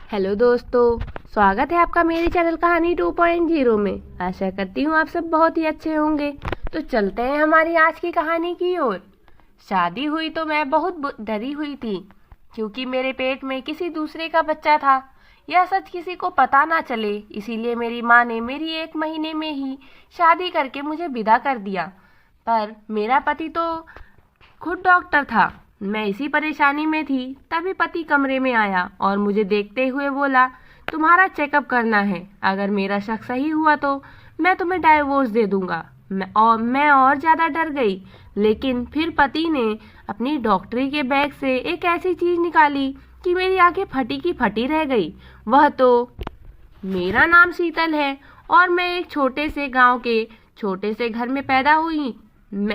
Hello दोस्तों, स्वागत है आपका मेरे चैनल कहानी 2.0 में। आशा करती हूँ आप सब बहुत ही अच्छे होंगे। तो चलते हैं हमारी आज की कहानी की ओर। शादी हुई तो मैं बहुत डरी हुई थी, क्योंकि मेरे पेट में किसी दूसरे का बच्चा था। यह सच किसी को पता ना चले, इसीलिए मेरी माँ ने मेरी 1 महीने में ही शादी करके मुझे विदा कर दिया। पर मेरा पति तो खुद डॉक्टर था। मैं इसी परेशानी में थी, तभी पति कमरे में आया और मुझे देखते हुए बोला, तुम्हारा चेकअप करना है। अगर मेरा शक सही हुआ तो मैं तुम्हें डाइवोर्स दे दूंगा। मैं और ज़्यादा डर गई, लेकिन फिर पति ने अपनी डॉक्टरी के बैग से एक ऐसी चीज़ निकाली कि मेरी आंखें फटी की फटी रह गई। वह तो मेरा नाम शीतल है और मैं एक छोटे से गांव के छोटे से घर में पैदा हुई।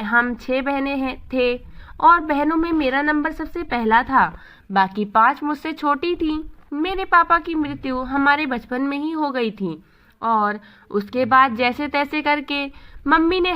हम 6 बहनें थे और बहनों में मेरा नंबर सबसे पहला था। बाकी 5 मुझसे छोटी थीं। मेरे पापा की मृत्यु हमारे बचपन में ही हो गई थी और उसके बाद जैसे तैसे करके मम्मी ने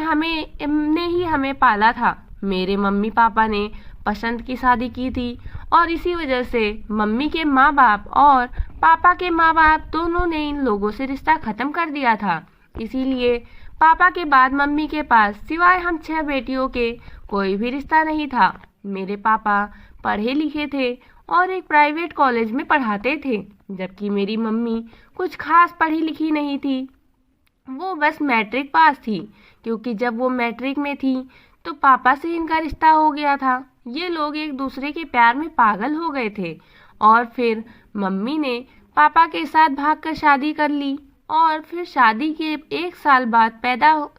ही हमें पाला था। मेरे मम्मी पापा ने पसंद की शादी की थी और इसी वजह से मम्मी के माँ बाप और पापा के माँ बाप दोनों ने इन लोगों से रिश्ता खत्म कर दिया था। इसीलिए पापा के बाद मम्मी के पास सिवाय हम 6 बेटियों के कोई भी रिश्ता नहीं था। मेरे पापा पढ़े लिखे थे और एक प्राइवेट कॉलेज में पढ़ाते थे, जबकि मेरी मम्मी कुछ खास पढ़ी लिखी नहीं थी। वो बस मैट्रिक पास थी, क्योंकि जब वो मैट्रिक में थी तो पापा से इनका रिश्ता हो गया था। ये लोग एक दूसरे के प्यार में पागल हो गए थे और फिर मम्मी ने पापा के साथ भागकर शादी कर ली। और फिर शादी के 1 साल बाद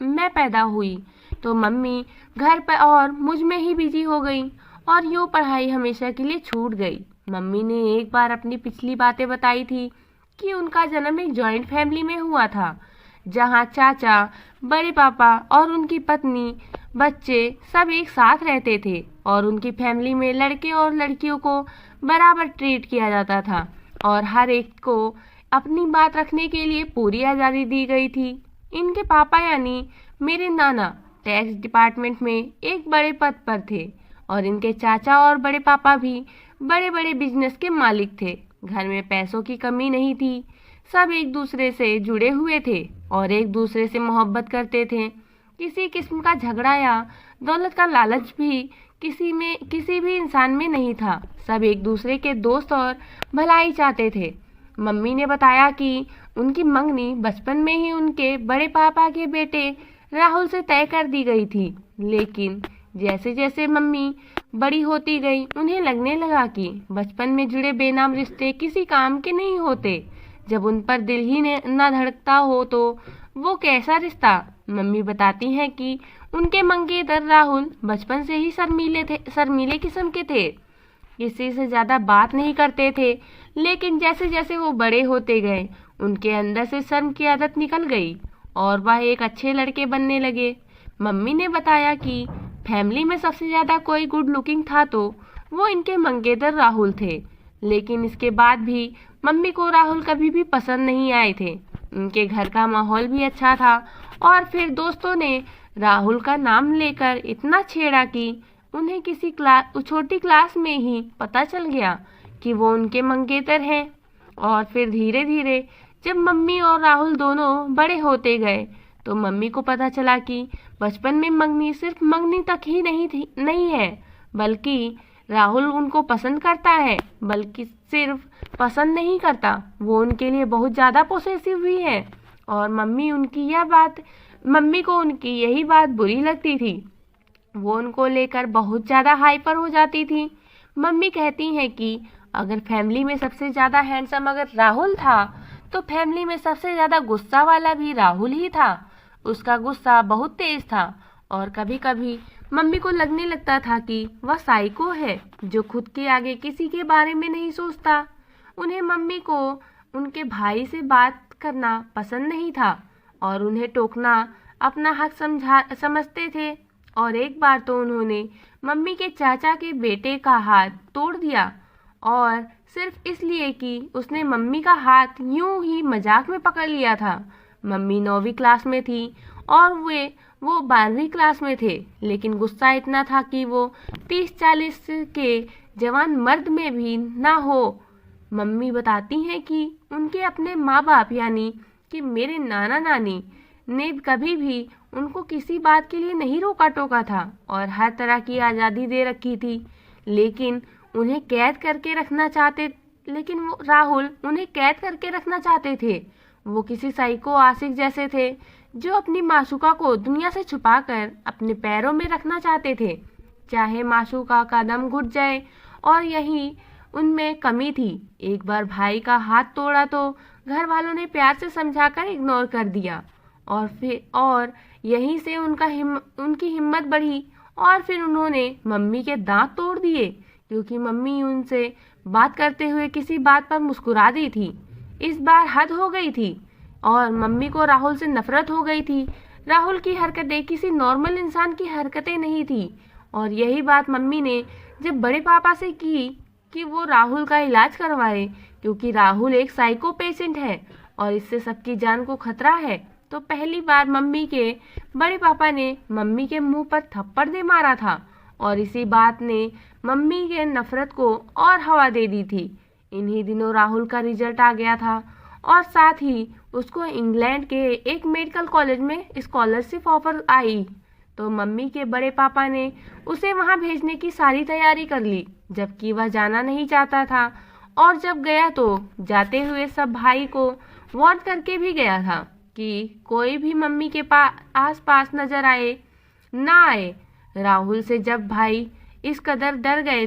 मैं पैदा हुई तो मम्मी घर पर और मुझ में ही बिजी हो गई और यूँ पढ़ाई हमेशा के लिए छूट गई। मम्मी ने एक बार अपनी पिछली बातें बताई थी कि उनका जन्म एक जॉइंट फैमिली में हुआ था, जहाँ चाचा, बड़े पापा और उनकी पत्नी, बच्चे सब एक साथ रहते थे और उनकी फैमिली में लड़के और लड़कियों को बराबर ट्रीट किया जाता था और हर एक को अपनी बात रखने के लिए पूरी आज़ादी दी गई थी। इनके पापा यानी मेरे नाना टैक्स डिपार्टमेंट में एक बड़े पद पर थे और इनके चाचा और बड़े पापा भी बड़े बड़े बिजनेस के मालिक थे। घर में पैसों की कमी नहीं थी। सब एक दूसरे से जुड़े हुए थे और एक दूसरे से मोहब्बत करते थे। किसी किस्म का झगड़ा या दौलत का लालच भी किसी भी इंसान में नहीं था। सब एक दूसरे के दोस्त और भलाई चाहते थे। मम्मी ने बताया कि उनकी मंगनी बचपन में ही उनके बड़े पापा के बेटे राहुल से तय कर दी गई थी, लेकिन जैसे जैसे मम्मी बड़ी होती गई उन्हें लगने लगा कि बचपन में जुड़े बेनाम रिश्ते किसी काम के नहीं होते। जब उन पर दिल ही न धड़कता हो तो वो कैसा रिश्ता। मम्मी बताती हैं कि उनके मंगेतर राहुल बचपन से ही शर्मीले किस्म के थे, किसी से ज़्यादा बात नहीं करते थे। लेकिन जैसे जैसे वो बड़े होते गए उनके अंदर से शर्म की आदत निकल गई और वह एक अच्छे लड़के बनने लगे। मम्मी ने बताया कि फैमिली में सबसे ज़्यादा कोई गुड लुकिंग था तो वो इनके मंगेतर राहुल थे, लेकिन इसके बाद भी मम्मी को राहुल कभी भी पसंद नहीं आए थे। उनके घर का माहौल भी अच्छा था और फिर दोस्तों ने राहुल का नाम लेकर इतना छेड़ा कि उन्हें छोटी क्लास में ही पता चल गया कि वो उनके मंगेतर हैं। और फिर धीरे धीरे जब मम्मी और राहुल दोनों बड़े होते गए तो मम्मी को पता चला कि बचपन में मंगनी सिर्फ मंगनी तक ही नहीं है, बल्कि राहुल उनको पसंद करता है। बल्कि सिर्फ पसंद नहीं करता, वो उनके लिए बहुत ज़्यादा पोसेसिव भी है। और मम्मी को उनकी यही बात बुरी लगती थी। वो उनको लेकर बहुत ज़्यादा हाइपर हो जाती थी। मम्मी कहती हैं कि अगर फैमिली में सबसे ज़्यादा हैंडसम अगर राहुल था तो फैमिली में सबसे ज़्यादा गुस्सा वाला भी राहुल ही था। उसका गुस्सा बहुत तेज था और कभी कभी मम्मी को लगने लगता था कि वह साइको है जो खुद के आगे किसी के बारे में नहीं सोचता। उन्हें मम्मी को उनके भाई से बात करना पसंद नहीं था और उन्हें टोकना अपना हक समझते थे। और एक बार तो उन्होंने मम्मी के चाचा के बेटे का हाथ तोड़ दिया, और सिर्फ इसलिए कि उसने मम्मी का हाथ यूं ही मजाक में पकड़ लिया था। मम्मी 9वीं क्लास में थी और वो 12वीं क्लास में थे, लेकिन गुस्सा इतना था कि वो 30-40 के जवान मर्द में भी ना हो। मम्मी बताती हैं कि उनके अपने माँ बाप यानी कि मेरे नाना नानी ने कभी भी उनको किसी बात के लिए नहीं रोका टोका था और हर तरह की आज़ादी दे रखी थी। लेकिन उन्हें कैद करके रखना चाहते लेकिन वो राहुल उन्हें कैद करके रखना चाहते थे। वो किसी साइको आशिक जैसे थे जो अपनी माशूका को दुनिया से छुपाकर अपने पैरों में रखना चाहते थे, चाहे माशूका का दम घुट जाए। और यही उनमें कमी थी। एक बार भाई का हाथ तोड़ा तो घर वालों ने प्यार से समझाकर इग्नोर कर दिया और यहीं से उनकी हिम्मत बढ़ी और फिर उन्होंने मम्मी के दांत तोड़ दिए क्योंकि मम्मी उनसे बात करते हुए किसी बात पर मुस्कुरा दी थी। इस बार हद हो गई थी और मम्मी को राहुल से नफरत हो गई थी। राहुल की हरकतें किसी नॉर्मल इंसान की हरकतें नहीं थी और यही बात मम्मी ने जब बड़े पापा से की कि वो राहुल का इलाज करवाए क्योंकि राहुल एक साइको पेशेंट है और इससे सबकी जान को खतरा है, तो पहली बार मम्मी के बड़े पापा ने मम्मी के मुंह पर थप्पड़ दे मारा था और इसी बात ने मम्मी के नफरत को और हवा दे दी थी। इन्हीं दिनों राहुल का रिजल्ट आ गया था और साथ ही उसको इंग्लैंड के एक मेडिकल कॉलेज में स्कॉलरशिप ऑफर आई, तो मम्मी के बड़े पापा ने उसे वहां भेजने की सारी तैयारी कर ली, जबकि वह जाना नहीं चाहता था। और जब गया तो जाते हुए सब भाई को वार्न करके भी गया था कि कोई भी मम्मी के आस पास नजर आए ना आए। राहुल से सब भाई इस कदर डर गए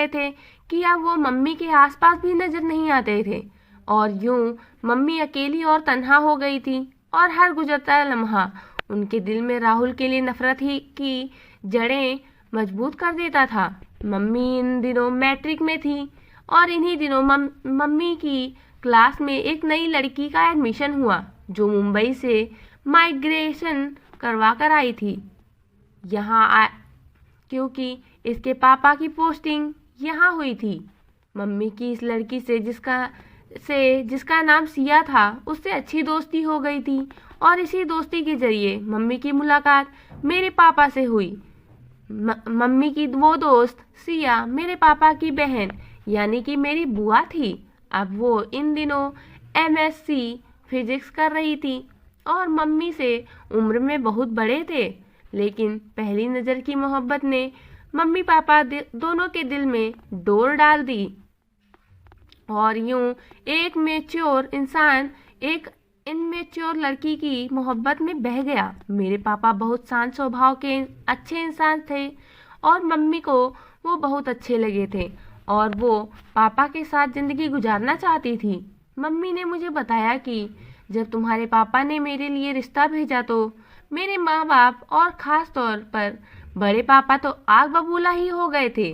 थे कि अब वो मम्मी के आसपास भी नजर नहीं आते थे और यूं मम्मी अकेली और तन्हा हो गई थी और हर गुजरता लम्हा उनके दिल में राहुल के लिए नफरत ही की जड़ें मजबूत कर देता था। मम्मी इन दिनों मैट्रिक में थी और इन्हीं दिनों मम्मी की क्लास में एक नई लड़की का एडमिशन हुआ जो मुंबई से माइग्रेशन करवा कर आई थी क्योंकि इसके पापा की पोस्टिंग यहाँ हुई थी। मम्मी की इस लड़की से जिसका नाम सिया था उससे अच्छी दोस्ती हो गई थी और इसी दोस्ती के जरिए मम्मी की मुलाकात मेरे पापा से हुई। मम्मी की वो दोस्त सिया मेरे पापा की बहन यानी कि मेरी बुआ थी। अब वो इन दिनों MSc फिजिक्स कर रही थी और मम्मी से उम्र में बहुत बड़े थे, लेकिन पहली नज़र की मोहब्बत ने मम्मी पापा दोनों के दिल में डोर डाल दी और यूं एक मैच्योर इंसान एक इनमेच्योर लड़की की मोहब्बत में बह गया। मेरे पापा बहुत शांत स्वभाव के अच्छे इंसान थे और मम्मी को वो बहुत अच्छे लगे थे और वो पापा के साथ ज़िंदगी गुजारना चाहती थी। मम्मी ने मुझे बताया कि जब तुम्हारे पापा ने मेरे लिए रिश्ता भेजा तो मेरे माँ बाप और ख़ास तौर पर बड़े पापा तो आग बबूला ही हो गए थे।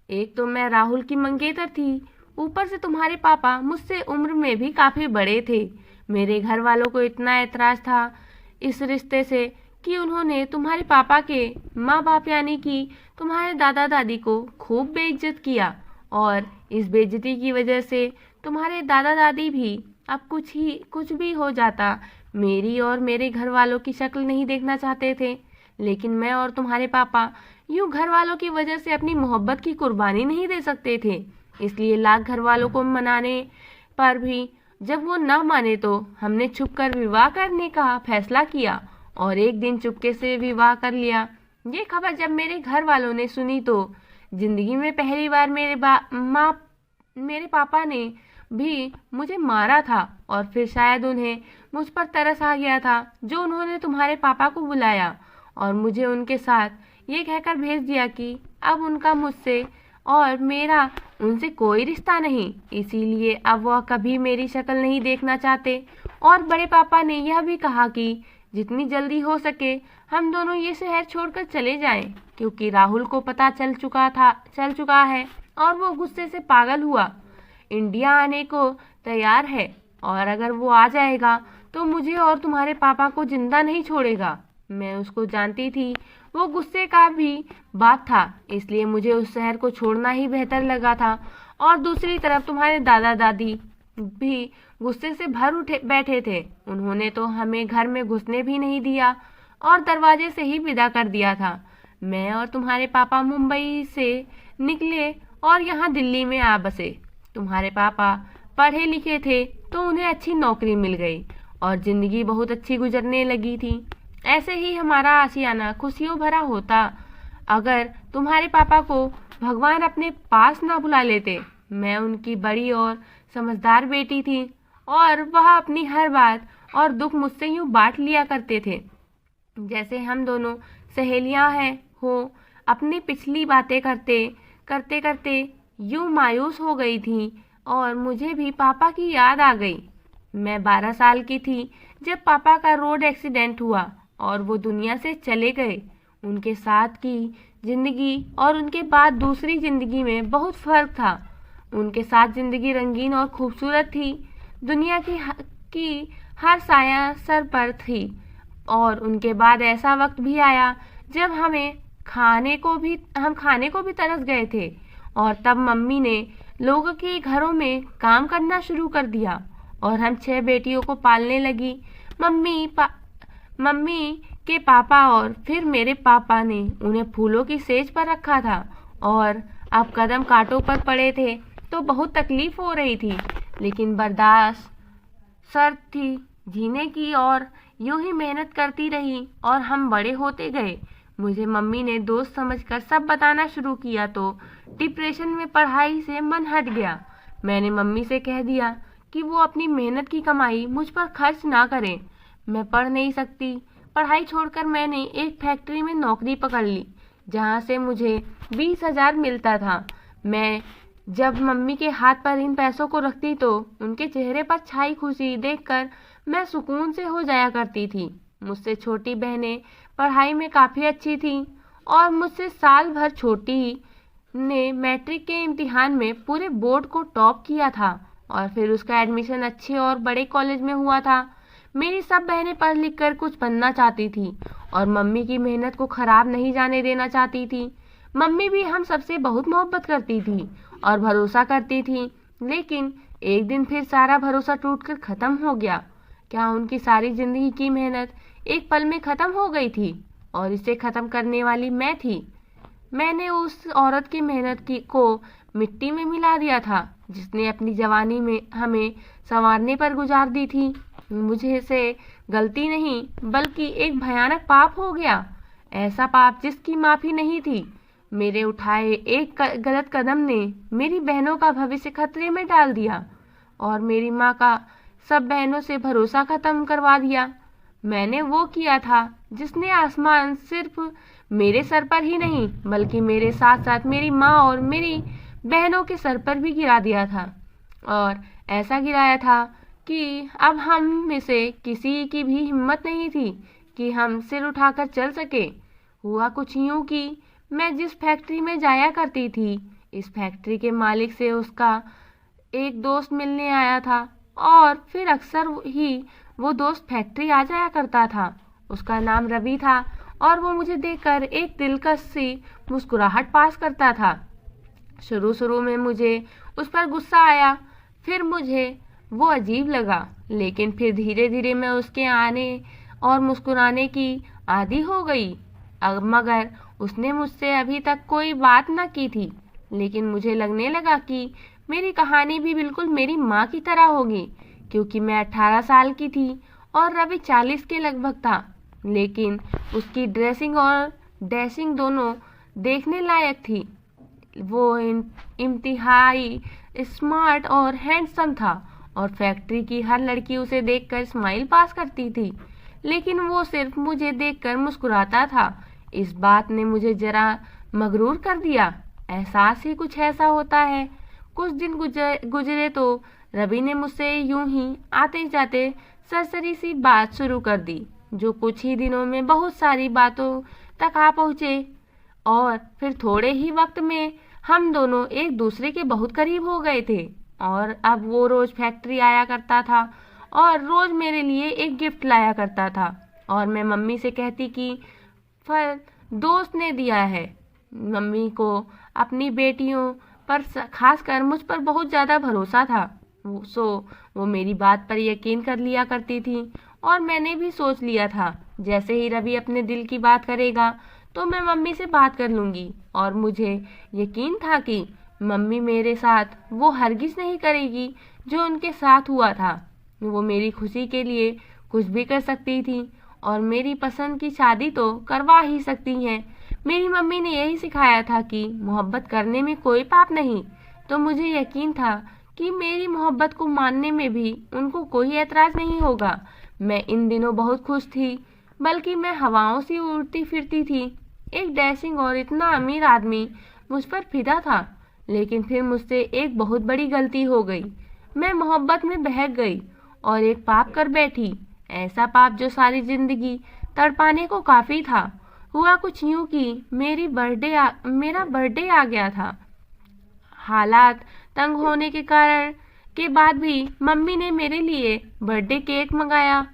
एक तो मैं राहुल की मंगेतर थी, ऊपर से तुम्हारे पापा मुझसे उम्र में भी काफ़ी बड़े थे। मेरे घर वालों को इतना ऐतराज़ था इस रिश्ते से कि उन्होंने तुम्हारे पापा के माँ बाप यानी कि तुम्हारे दादा दादी को खूब बेइज्जत किया और इस बेइज्जती की वजह से तुम्हारे दादा दादी भी अब कुछ भी हो जाता मेरी और मेरे घर वालों की शक्ल नहीं देखना चाहते थे। लेकिन मैं और तुम्हारे पापा यूं घर वालों की वजह से अपनी मोहब्बत की कुर्बानी नहीं दे सकते थे, इसलिए लाख घर वालों को मनाने पर भी जब वो न माने तो हमने छुपकर विवाह करने का फैसला किया और एक दिन चुपके से विवाह कर लिया। ये खबर जब मेरे घर वालों ने सुनी तो जिंदगी में पहली बार मेरे पापा ने भी मुझे मारा था और फिर शायद उन्हें मुझ पर तरस आ गया था जो उन्होंने तुम्हारे पापा को बुलाया और मुझे उनके साथ ये कहकर भेज दिया कि अब उनका मुझसे और मेरा उनसे कोई रिश्ता नहीं, इसीलिए अब वह कभी मेरी शक्ल नहीं देखना चाहते। और बड़े पापा ने यह भी कहा कि जितनी जल्दी हो सके हम दोनों ये शहर छोड़कर चले जाएं, क्योंकि राहुल को पता चल चुका है और वो गुस्से से पागल हुआ इंडिया आने को तैयार है और अगर वो आ जाएगा तो मुझे और तुम्हारे पापा को जिंदा नहीं छोड़ेगा। मैं उसको जानती थी, वो गुस्से का भी बात था, इसलिए मुझे उस शहर को छोड़ना ही बेहतर लगा था। और दूसरी तरफ तुम्हारे दादा दादी भी गुस्से से बैठे थे। उन्होंने तो हमें घर में घुसने भी नहीं दिया और दरवाजे से ही विदा कर दिया था। मैं और तुम्हारे पापा मुंबई से निकले और यहाँ दिल्ली में आ बसे। तुम्हारे पापा पढ़े लिखे थे तो उन्हें अच्छी नौकरी मिल गई और जिंदगी बहुत अच्छी गुजरने लगी थी। ऐसे ही हमारा आशियाना खुशियों भरा होता अगर तुम्हारे पापा को भगवान अपने पास ना बुला लेते। मैं उनकी बड़ी और समझदार बेटी थी और वह अपनी हर बात और दुख मुझसे यूं बांट लिया करते थे जैसे हम दोनों सहेलियां हैं हो। अपनी पिछली बातें करते करते करते यूं मायूस हो गई थी और मुझे भी पापा की याद आ गई। मैं 12 साल की थी जब पापा का रोड एक्सीडेंट हुआ और वो दुनिया से चले गए। उनके साथ की जिंदगी और उनके बाद दूसरी जिंदगी में बहुत फर्क था। उनके साथ जिंदगी रंगीन और खूबसूरत थी। दुनिया की हर साया सर पर थी और उनके बाद ऐसा वक्त भी आया जब हम खाने को भी तरस गए थे और तब मम्मी ने लोगों के घरों में काम करना शुरू कर दिया और हम 6 बेटियों को पालने लगी। मम्मी के पापा और फिर मेरे पापा ने उन्हें फूलों की सेज पर रखा था और अब कदम कांटों पर पड़े थे तो बहुत तकलीफ हो रही थी, लेकिन बर्दाश्त शर्त थी जीने की और यूं ही मेहनत करती रही और हम बड़े होते गए। मुझे मम्मी ने दोस्त समझकर सब बताना शुरू किया तो डिप्रेशन में पढ़ाई से मन हट गया। मैंने मम्मी से कह दिया कि वो अपनी मेहनत की कमाई मुझ पर खर्च ना करें। मैं पढ़ नहीं सकती। पढ़ाई छोड़कर मैंने एक फैक्ट्री में नौकरी पकड़ ली जहाँ से मुझे 20,000 मिलता था। मैं जब मम्मी के हाथ पर इन पैसों को रखती तो उनके चेहरे पर छाई खुशी देखकर मैं सुकून से हो जाया करती थी। मुझसे छोटी बहनें पढ़ाई में काफ़ी अच्छी थीं और मुझसे साल भर छोटी ने मैट्रिक के इम्तिहान में पूरे बोर्ड को टॉप किया था और फिर उसका एडमिशन अच्छे और बड़े कॉलेज में हुआ था। मेरी सब बहनें पढ़ लिख कर कुछ बनना चाहती थी और मम्मी की मेहनत को खराब नहीं जाने देना चाहती थी। मम्मी भी हम सबसे बहुत मोहब्बत करती थी और भरोसा करती थी, लेकिन एक दिन फिर सारा भरोसा टूटकर ख़त्म हो गया। क्या उनकी सारी जिंदगी की मेहनत एक पल में ख़त्म हो गई थी और इसे ख़त्म करने वाली मैं थी। मैंने उस औरत की मेहनत को मिट्टी में मिला दिया था जिसने अपनी जवानी में हमें संवारने पर गुजार दी थी। मुझे से गलती नहीं बल्कि एक भयानक पाप हो गया, ऐसा पाप जिसकी माफ़ी नहीं थी। मेरे उठाए एक गलत कदम ने मेरी बहनों का भविष्य खतरे में डाल दिया और मेरी माँ का सब बहनों से भरोसा खत्म करवा दिया। मैंने वो किया था जिसने आसमान सिर्फ मेरे सर पर ही नहीं बल्कि मेरे साथ साथ मेरी माँ और मेरी बहनों के सर पर भी गिरा दिया था और ऐसा गिराया था कि अब हम में से किसी की भी हिम्मत नहीं थी कि हम सिर उठाकर चल सके। हुआ कुछ यूं कि मैं जिस फैक्ट्री में जाया करती थी, इस फैक्ट्री के मालिक से उसका एक दोस्त मिलने आया था और फिर अक्सर ही वो दोस्त फैक्ट्री आ जाया करता था। उसका नाम रवि था और वो मुझे देखकर एक दिलकश सी मुस्कुराहट पास करता था। शुरू में मुझे उस पर गुस्सा आया, फिर मुझे वो अजीब लगा, लेकिन फिर धीरे धीरे मैं उसके आने और मुस्कुराने की आदी हो गई। मगर उसने मुझसे अभी तक कोई बात न की थी, लेकिन मुझे लगने लगा कि मेरी कहानी भी बिल्कुल मेरी माँ की तरह होगी, क्योंकि मैं 18 साल की थी और रवि 40 के लगभग था। लेकिन उसकी ड्रेसिंग और डैशिंग दोनों देखने लायक थी। वो इंतहाई स्मार्ट और हैंडसम था और फैक्ट्री की हर लड़की उसे देखकर स्माइल पास करती थी, लेकिन वो सिर्फ मुझे देखकर मुस्कुराता था। इस बात ने मुझे जरा मगरूर कर दिया। एहसास ही कुछ ऐसा होता है। कुछ दिन गुजरे तो रवि ने मुझसे यूं ही आते जाते सरसरी सी बात शुरू कर दी, जो कुछ ही दिनों में बहुत सारी बातों तक आ पहुँचे और फिर थोड़े ही वक्त में हम दोनों एक दूसरे के बहुत करीब हो गए थे। और अब वो रोज फैक्ट्री आया करता था और रोज मेरे लिए एक गिफ्ट लाया करता था और मैं मम्मी से कहती कि फल दोस्त ने दिया है। मम्मी को अपनी बेटियों पर खासकर मुझ पर बहुत ज़्यादा भरोसा था, वो मेरी बात पर यकीन कर लिया करती थी और मैंने भी सोच लिया था जैसे ही रवि अपने दिल की बात करेगा तो मैं मम्मी से बात कर लूँगी। और मुझे यकीन था कि मम्मी मेरे साथ वो हरगिज नहीं करेगी जो उनके साथ हुआ था। वो मेरी खुशी के लिए कुछ भी कर सकती थी और मेरी पसंद की शादी तो करवा ही सकती हैं। मेरी मम्मी ने यही सिखाया था कि मोहब्बत करने में कोई पाप नहीं। तो मुझे यकीन था कि मेरी मोहब्बत को मानने में भी उनको कोई ऐतराज नहीं होगा। मैं इन दिनों बहुत खुश थी, बल्कि मैं हवाओं से उड़ती फिरती थी। एक डैशिंग और इतना अमीर आदमी मुझ पर फिदा था, लेकिन फिर मुझसे एक बहुत बड़ी गलती हो गई। मैं मोहब्बत में बहक गई और एक पाप कर बैठी, ऐसा पाप जो सारी जिंदगी तड़पाने को काफी था। हुआ कुछ यूं कि मेरा बर्थडे आ गया था। हालात तंग होने के बाद भी मम्मी ने मेरे लिए बर्थडे केक मंगाया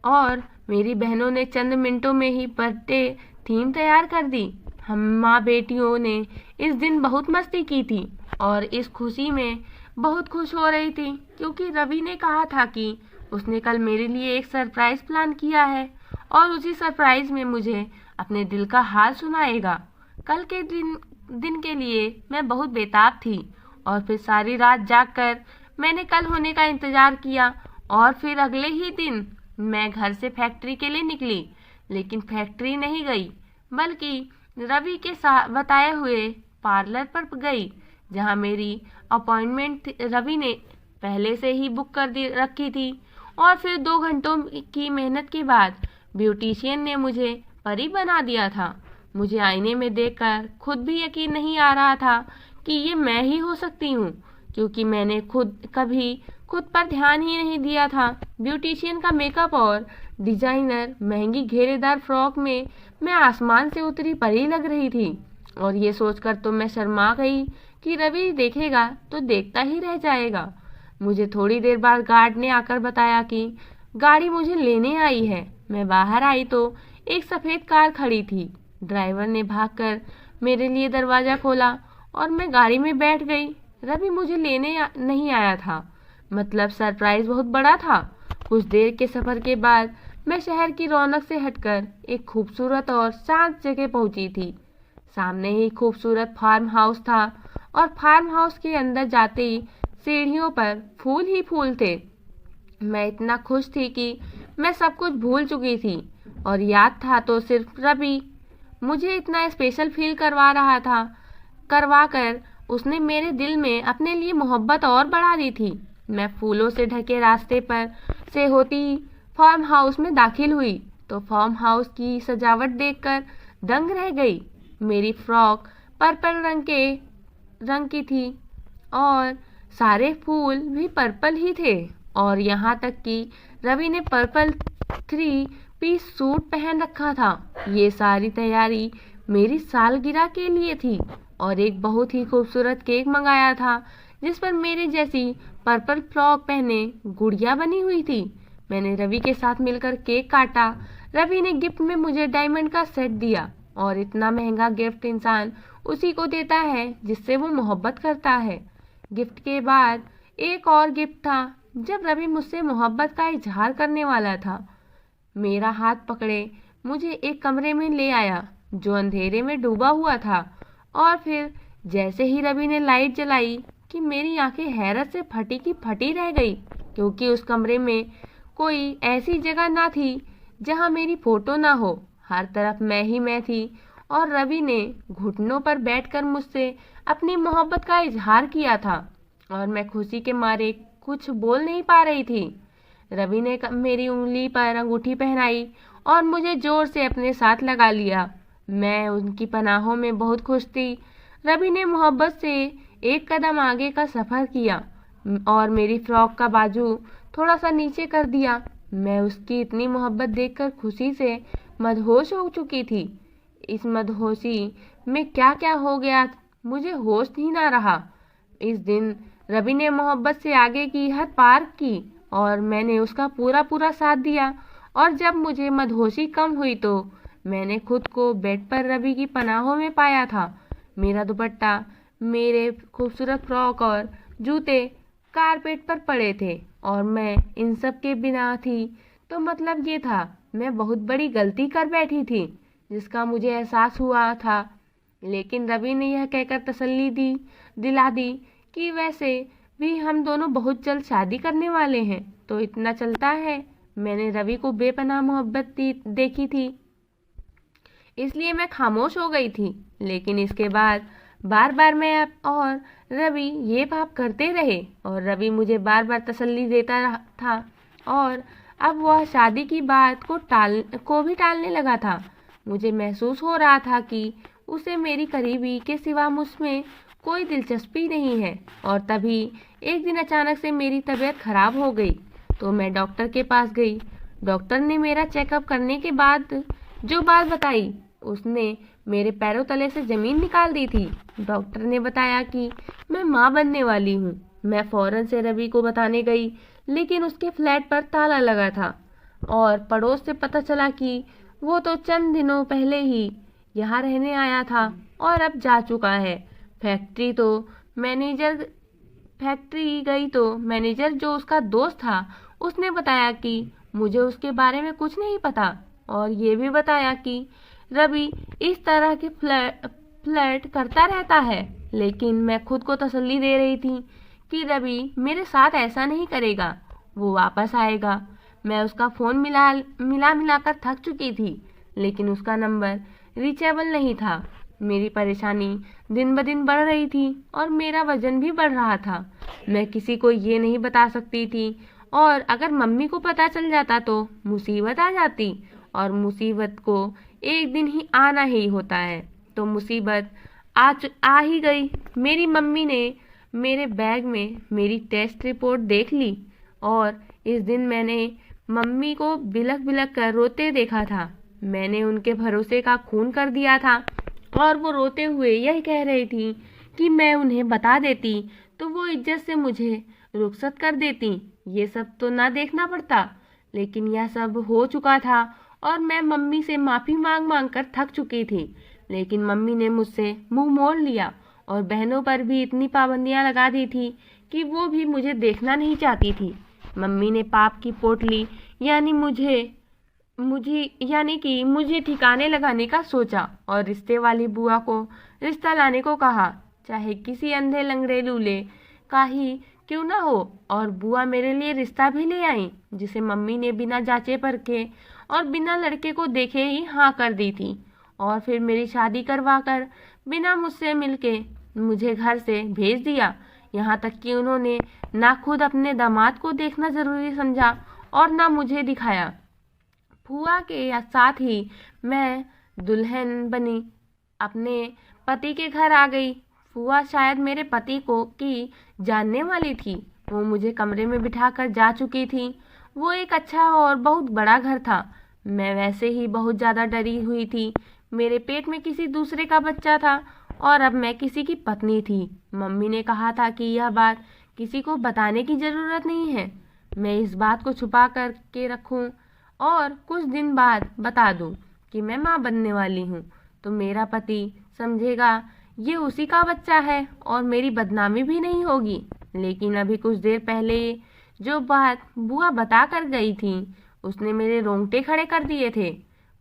और मेरी बहनों ने चंद मिनटों में ही बर्थडे थीम तैयार कर दी। हम माँ बेटियों ने इस दिन बहुत मस्ती की थी और इस खुशी में बहुत खुश हो रही थी, क्योंकि रवि ने कहा था कि उसने कल मेरे लिए एक सरप्राइज प्लान किया है और उसी सरप्राइज में मुझे अपने दिल का हाल सुनाएगा। कल के दिन के लिए मैं बहुत बेताब थी और फिर सारी रात जागकर मैंने कल होने का इंतजार किया और फिर अगले ही दिन मैं घर से फैक्ट्री के लिए निकली। लेकिन फैक्ट्री नहीं गई, बल्कि रवि के बताए हुए पार्लर पर गई, जहां मेरी अपॉइंटमेंट रवि ने पहले से ही बुक कर रखी थी। और फिर 2 घंटों की मेहनत के बाद ब्यूटिशियन ने मुझे परी बना दिया था। मुझे आईने में देखकर खुद भी यकीन नहीं आ रहा था कि ये मैं ही हो सकती हूँ, क्योंकि मैंने कभी खुद पर ध्यान ही नहीं दिया था। ब्यूटिशियन का मेकअप और डिजाइनर महंगी घेरेदार फ्रॉक में मैं आसमान से उतरी परी लग रही थी। और ये सोचकर तो मैं शर्मा गई कि रवि देखेगा तो देखता ही रह जाएगा। मुझे थोड़ी देर बाद गार्ड ने आकर बताया कि गाड़ी मुझे लेने आई है। मैं बाहर आई तो एक सफेद कार खड़ी थी। ड्राइवर ने भागकर मेरे लिए दरवाजा खोला और मैं गाड़ी में बैठ गई। रवि मुझे लेने नहीं आया था, मतलब सरप्राइज बहुत बड़ा था। कुछ देर के सफर के बाद मैं शहर की रौनक से हटकर एक खूबसूरत और शांत जगह पहुंची थी। सामने ही खूबसूरत फार्म हाउस था और फार्म हाउस के अंदर जाते ही सीढ़ियों पर फूल ही फूल थे। मैं इतना खुश थी कि मैं सब कुछ भूल चुकी थी और याद था तो सिर्फ रवि। मुझे इतना स्पेशल फील करवा कर उसने मेरे दिल में अपने लिए मोहब्बत और बढ़ा दी थी। मैं फूलों से ढके रास्ते पर से होती फार्म हाउस में दाखिल हुई तो फार्म हाउस की सजावट देखकर दंग रह गई। मेरी फ्रॉक पर्पल रंग की थी और सारे फूल भी पर्पल ही थे, और यहाँ तक कि रवि ने पर्पल 3 पीस सूट पहन रखा था। ये सारी तैयारी मेरी सालगिरह के लिए थी और एक बहुत ही खूबसूरत केक मंगाया था जिस पर मेरे जैसी पर्पल फ्रॉक पहने गुड़िया बनी हुई थी। मैंने रवि के साथ मिलकर केक काटा। रवि ने गिफ्ट में मुझे डायमंड का सेट दिया, और इतना महंगा गिफ्ट इंसान उसी को देता है जिससे वो मोहब्बत करता है। गिफ्ट के बाद एक और गिफ्ट था। जब रवि मुझसे मोहब्बत का इजहार करने वाला था, मेरा हाथ पकड़े मुझे एक कमरे में ले आया जो अंधेरे में डूबा हुआ था, और फिर जैसे ही रवि ने लाइट जलाई कि मेरी आंखें हैरत से फटी की फटी रह गई, क्योंकि उस कमरे में कोई ऐसी जगह ना थी जहां मेरी फोटो ना हो। हर तरफ मैं ही मैं थी और रवि ने घुटनों पर बैठकर मुझसे अपनी मोहब्बत का इजहार किया था और मैं खुशी के मारे कुछ बोल नहीं पा रही थी। रवि ने मेरी उंगली पर अंगूठी पहनाई और मुझे जोर से अपने साथ लगा लिया। मैं उनकी पनाहों में बहुत खुश थी। रवि ने मोहब्बत से एक कदम आगे का सफर किया और मेरी फ्रॉक का बाजू थोड़ा सा नीचे कर दिया। मैं उसकी इतनी मोहब्बत देखकर खुशी से मदहोश हो चुकी थी। इस मदहोशी में क्या क्या हो गया मुझे होश ही ना रहा। इस दिन रवि ने मोहब्बत से आगे की हद पार की और मैंने उसका पूरा साथ दिया, और जब मुझे मदहोशी कम हुई तो मैंने खुद को बेड पर रवि की पनाहों में पाया था। मेरा दुपट्टा, मेरे खूबसूरत फ्रॉक और जूते कारपेट पर पड़े थे और मैं इन सब के बिना थी। तो मतलब ये था, मैं बहुत बड़ी गलती कर बैठी थी जिसका मुझे एहसास हुआ था। लेकिन रवि ने यह कहकर तसल्ली दी, दिला दी कि वैसे भी हम दोनों बहुत जल्द शादी करने वाले हैं, तो इतना चलता है। मैंने रवि को बेपनाह मोहब्बत देखी थी, इसलिए मैं खामोश हो गई थी। लेकिन इसके बाद बार बार मैं और रवि ये पाप करते रहे और रवि मुझे बार बार तसल्ली देता था और अब वह शादी की बात को भी टालने लगा था। मुझे महसूस हो रहा था कि उसे मेरी करीबी के सिवा मुझमें कोई दिलचस्पी नहीं है। और तभी एक दिन अचानक से मेरी तबीयत खराब हो गई, तो मैं डॉक्टर के पास गई। डॉक्टर ने मेरा चेकअप करने के बाद जो बात बताई, उसने मेरे पैरों तले से ज़मीन निकाल दी थी। डॉक्टर ने बताया कि मैं माँ बनने वाली हूँ। मैं फौरन से रवि को बताने गई, लेकिन उसके फ्लैट पर ताला लगा था और पड़ोस से पता चला कि वो तो चंद दिनों पहले ही यहाँ रहने आया था और अब जा चुका है। फैक्ट्री गई तो मैनेजर जो उसका दोस्त था, उसने बताया कि मुझे उसके बारे में कुछ नहीं पता और ये भी बताया कि रवि इस तरह के फ्लर्ट करता रहता है। लेकिन मैं खुद को तसल्ली दे रही थी कि रवि मेरे साथ ऐसा नहीं करेगा, वो वापस आएगा। मैं उसका फ़ोन मिलाकर थक चुकी थी, लेकिन उसका नंबर रीचेबल नहीं था। मेरी परेशानी दिन ब दिन बढ़ रही थी और मेरा वजन भी बढ़ रहा था। मैं किसी को ये नहीं बता सकती थी और अगर मम्मी को पता चल जाता तो मुसीबत आ जाती और मुसीबत को एक दिन ही आना ही होता है। तो मुसीबत आ ही गई। मेरी मम्मी ने मेरे बैग में मेरी टेस्ट रिपोर्ट देख ली और इस दिन मैंने मम्मी को बिलख बिलख कर रोते देखा था। मैंने उनके भरोसे का खून कर दिया था और वो रोते हुए यही कह रही थी कि मैं उन्हें बता देती तो वो इज्जत से मुझे रुखसत कर देती। ये सब तो ना देखना पड़ता, लेकिन यह सब हो चुका था और मैं मम्मी से माफ़ी मांग कर थक चुकी थी। लेकिन मम्मी ने मुझसे मुंह मोड़ लिया और बहनों पर भी इतनी पाबंदियां लगा दी थी कि वो भी मुझे देखना नहीं चाहती थी। मम्मी ने पाप की पोटली यानी कि मुझे ठिकाने लगाने का सोचा और रिश्ते वाली बुआ को रिश्ता लाने को कहा, चाहे किसी अंधे लंगड़े लूले का ही क्यों ना हो। और बुआ मेरे लिए रिश्ता भी ले आई, जिसे मम्मी ने बिना जांचे परखे और बिना लड़के को देखे ही हाँ कर दी थी। और फिर मेरी शादी करवा कर बिना मुझसे मिलके मुझे घर से भेज दिया। यहाँ तक कि उन्होंने ना खुद अपने दामाद को देखना जरूरी समझा और ना मुझे दिखाया। फूआ के साथ ही मैं दुल्हन बनी अपने पति के घर आ गई। फूआ शायद मेरे पति को की जानने वाली थी। वो मुझे कमरे में बिठाकर जा चुकी थी। वो एक अच्छा और बहुत बड़ा घर था। मैं वैसे ही बहुत ज़्यादा डरी हुई थी। मेरे पेट में किसी दूसरे का बच्चा था और अब मैं किसी की पत्नी थी। मम्मी ने कहा था कि यह बात किसी को बताने की ज़रूरत नहीं है। मैं इस बात को छुपा कर के रखूं और कुछ दिन बाद बता दूं कि मैं माँ बनने वाली हूँ, तो मेरा पति समझेगा ये उसी का बच्चा है और मेरी बदनामी भी नहीं होगी। लेकिन अभी कुछ देर पहले जो बात बुआ बता कर गई थी, उसने मेरे रोंगटे खड़े कर दिए थे।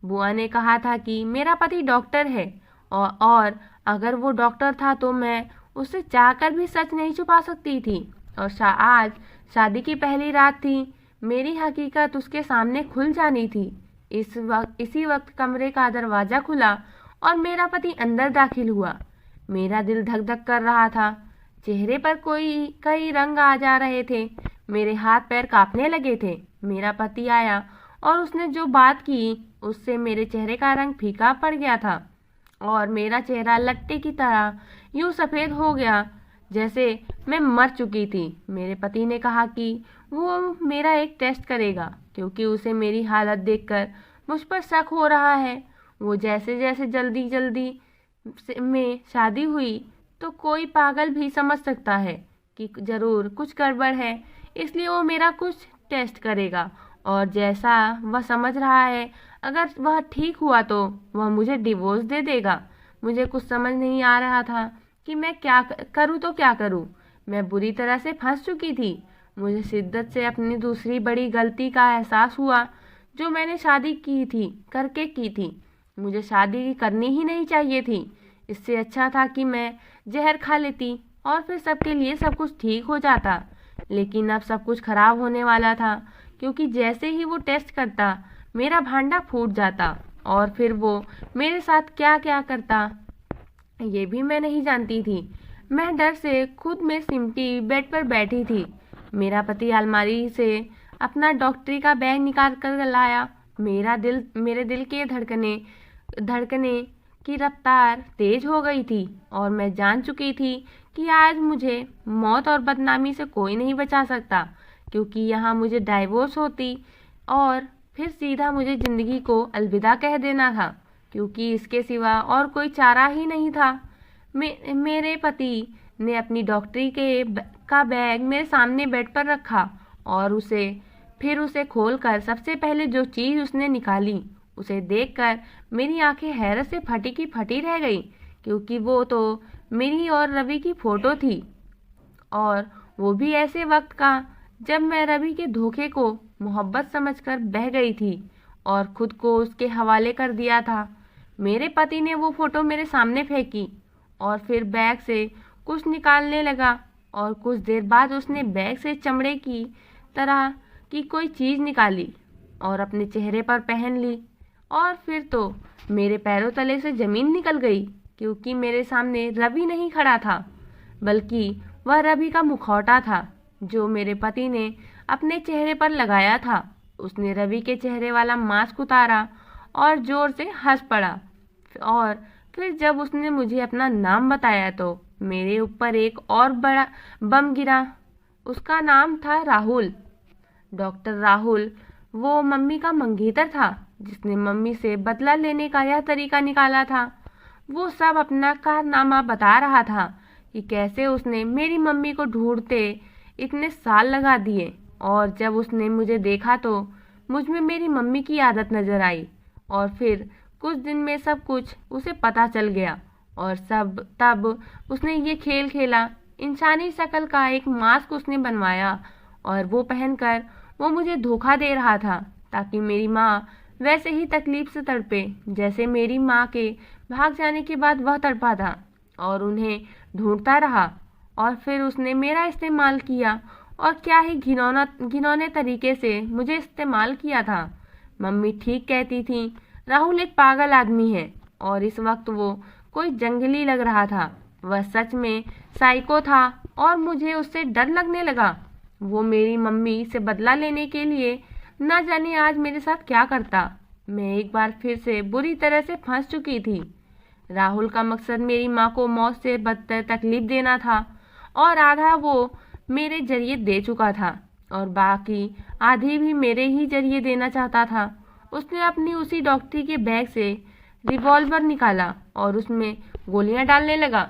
बुआ ने कहा था कि मेरा पति डॉक्टर है और अगर वो डॉक्टर था तो मैं उससे चाहकर भी सच नहीं छुपा सकती थी। और आज शादी की पहली रात थी। मेरी हकीकत उसके सामने खुल जानी थी। इसी वक्त कमरे का दरवाज़ा खुला और मेरा पति अंदर दाखिल हुआ। मेरा दिल धक धक कर रहा था। चेहरे पर कई रंग आ जा रहे थे। मेरे हाथ पैर कांपने लगे थे। मेरा पति आया और उसने जो बात की उससे मेरे चेहरे का रंग फीका पड़ गया था और मेरा चेहरा लट्टे की तरह यूं सफ़ेद हो गया जैसे मैं मर चुकी थी। मेरे पति ने कहा कि वो मेरा एक टेस्ट करेगा क्योंकि उसे मेरी हालत देखकर मुझ पर शक हो रहा है। वो जैसे जैसे जल्दी में शादी हुई तो कोई पागल भी समझ सकता है कि ज़रूर कुछ गड़बड़ है, इसलिए वो मेरा कुछ टेस्ट करेगा और जैसा वह समझ रहा है अगर वह ठीक हुआ तो वह मुझे डिवोर्स दे देगा। मुझे कुछ समझ नहीं आ रहा था कि मैं क्या करूं तो क्या करूं। मैं बुरी तरह से फंस चुकी थी। मुझे शिद्दत से अपनी दूसरी बड़ी गलती का एहसास हुआ जो मैंने शादी करके की थी। मुझे शादी करनी ही नहीं चाहिए थी। इससे अच्छा था कि मैं जहर खा लेती और फिर सबके लिए सब कुछ ठीक हो जाता। लेकिन अब सब कुछ खराब होने वाला था, क्योंकि जैसे ही वो टेस्ट करता मेरा भांडा फूट जाता और फिर वो मेरे साथ क्या क्या करता ये भी मैं नहीं जानती थी। मैं डर से खुद में सिमटी बेड पर बैठी थी। मेरा पति अलमारी से अपना डॉक्टरी का बैग निकाल कर लाया। मेरे दिल के धड़कने की रफ्तार तेज हो गई थी और मैं जान चुकी थी कि आज मुझे मौत और बदनामी से कोई नहीं बचा सकता, क्योंकि यहाँ मुझे डाइवोर्स होती और फिर सीधा मुझे ज़िंदगी को अलविदा कह देना था, क्योंकि इसके सिवा और कोई चारा ही नहीं था। मेरे पति ने अपनी डॉक्टरी का बैग मेरे सामने बेड पर रखा और उसे खोलकर सबसे पहले जो चीज़ उसने निकाली उसे देखकर मेरी आंखें हैरत से फटी की फटी रह गई, क्योंकि वो तो मेरी और रवि की फ़ोटो थी, और वो भी ऐसे वक्त का जब मैं रवि के धोखे को मोहब्बत समझकर बह गई थी और खुद को उसके हवाले कर दिया था। मेरे पति ने वो फ़ोटो मेरे सामने फेंकी और फिर बैग से कुछ निकालने लगा, और कुछ देर बाद उसने बैग से चमड़े की तरह की कोई चीज़ निकाली और अपने चेहरे पर पहन ली, और फिर तो मेरे पैरों तले से ज़मीन निकल गई, क्योंकि मेरे सामने रवि नहीं खड़ा था, बल्कि वह रवि का मुखौटा था जो मेरे पति ने अपने चेहरे पर लगाया था। उसने रवि के चेहरे वाला मास्क उतारा और जोर से हंस पड़ा, और फिर जब उसने मुझे अपना नाम बताया तो मेरे ऊपर एक और बड़ा बम गिरा। उसका नाम था राहुल, डॉक्टर राहुल। वो मम्मी का मंगेतर था, जिसने मम्मी से बदला लेने का यह तरीका निकाला था। वो सब अपना कारनामा बता रहा था कि कैसे उसने मेरी मम्मी को ढूंढते इतने साल लगा दिए, और जब उसने मुझे देखा तो मुझ में मेरी मम्मी की आदत नजर आई, और फिर कुछ दिन में सब कुछ उसे पता चल गया, और तब उसने ये खेल खेला। इंसानी शक्ल का एक मास्क उसने बनवाया और वो पहनकर वो मुझे धोखा दे रहा था, ताकि मेरी माँ वैसे ही तकलीफ से तड़पे जैसे मेरी माँ के भाग जाने के बाद वह तड़पा था, और उन्हें ढूंढता रहा। और फिर उसने मेरा इस्तेमाल किया, और क्या ही घिनौने तरीके से मुझे इस्तेमाल किया था। मम्मी ठीक कहती थी, राहुल एक पागल आदमी है, और इस वक्त वो कोई जंगली लग रहा था। वह सच में साइको था, और मुझे उससे डर लगने लगा। वो मेरी मम्मी से बदला लेने के लिए न जाने आज मेरे साथ क्या करता। मैं एक बार फिर से बुरी तरह से फंस चुकी थी। राहुल का मकसद मेरी माँ को मौत से बदतर तकलीफ देना था, और आधा वो मेरे जरिए दे चुका था और बाकी आधी भी मेरे ही जरिए देना चाहता था। उसने अपनी उसी डॉक्टरी के बैग से रिवॉल्वर निकाला और उसमें गोलियां डालने लगा।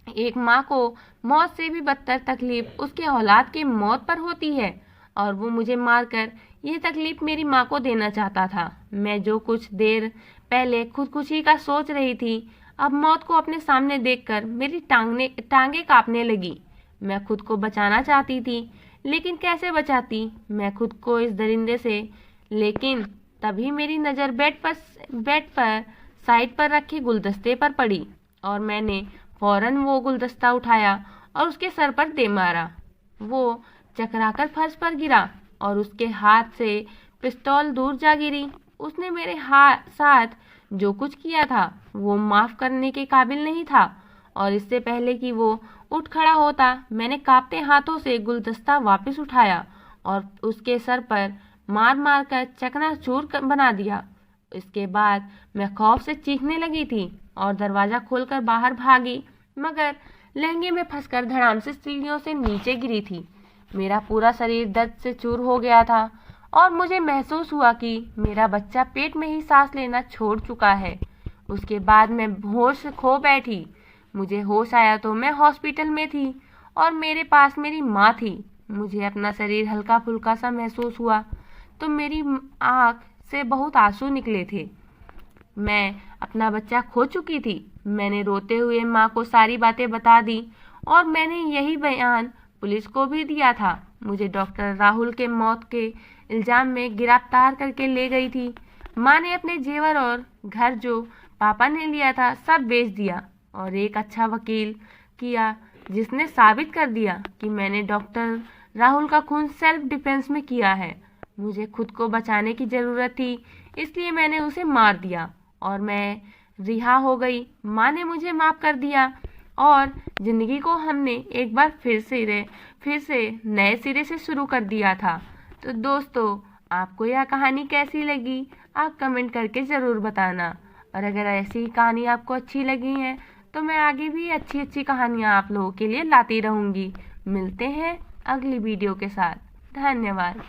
एक माँ को मौत से भी बदतर तकलीफ उसके औलाद के मौत पर होती है, और वो मुझे मारकर ये तकलीफ मेरी माँ को देना चाहता था। मैं जो कुछ देर पहले खुदकुशी का सोच रही थी, अब मौत को अपने सामने देखकर मेरी टांगे कांपने लगी। मैं खुद को बचाना चाहती थी, लेकिन कैसे बचाती मैं खुद को इस दरिंदे से। लेकिन तभी मेरी नज़र बेड पर साइड पर रखे गुलदस्ते पर पड़ी, और मैंने फौरन वो गुलदस्ता उठाया और उसके सर पर दे मारा। वो चकराकर फर्श पर गिरा और उसके हाथ से पिस्तौल दूर जा गिरी। उसने मेरे साथ जो कुछ किया था वो माफ़ करने के काबिल नहीं था, और इससे पहले कि वो उठ खड़ा होता मैंने कांपते हाथों से गुलदस्ता वापस उठाया और उसके सर पर मार कर चकनाचूर बना दिया। इसके बाद मैं खौफ से चीखने लगी थी और दरवाज़ा खोलकर बाहर भागी, मगर लहंगे में फंसकर धड़ाम से सीढ़ियों से नीचे गिरी थी। मेरा पूरा शरीर दर्द से चूर हो गया था, और मुझे महसूस हुआ कि मेरा बच्चा पेट में ही सांस लेना छोड़ चुका है। उसके बाद मैं होश खो बैठी। मुझे होश आया तो मैं हॉस्पिटल में थी और मेरे पास मेरी माँ थी। मुझे अपना शरीर हल्का फुल्का सा महसूस हुआ तो मेरी आँख से बहुत आंसू निकले थे। मैं अपना बच्चा खो चुकी थी। मैंने रोते हुए माँ को सारी बातें बता दी, और मैंने यही बयान पुलिस को भी दिया था। मुझे डॉक्टर राहुल के मौत के इल्ज़ाम में गिरफ्तार करके ले गई थी। माँ ने अपने जेवर और घर जो पापा ने लिया था सब बेच दिया और एक अच्छा वकील किया जिसने साबित कर दिया कि मैंने डॉक्टर राहुल का खून सेल्फ डिफेंस में किया है। मुझे खुद को बचाने की ज़रूरत थी, इसलिए मैंने उसे मार दिया और मैं रिहा हो गई। माँ ने मुझे माफ़ कर दिया और ज़िंदगी को हमने एक बार फिर से नए सिरे से शुरू कर दिया था। तो दोस्तों, आपको यह कहानी कैसी लगी, आप कमेंट करके ज़रूर बताना। और अगर ऐसी कहानी आपको अच्छी लगी है तो मैं आगे भी अच्छी अच्छी कहानियाँ आप लोगों के लिए लाती रहूँगी। मिलते हैं अगली वीडियो के साथ। धन्यवाद।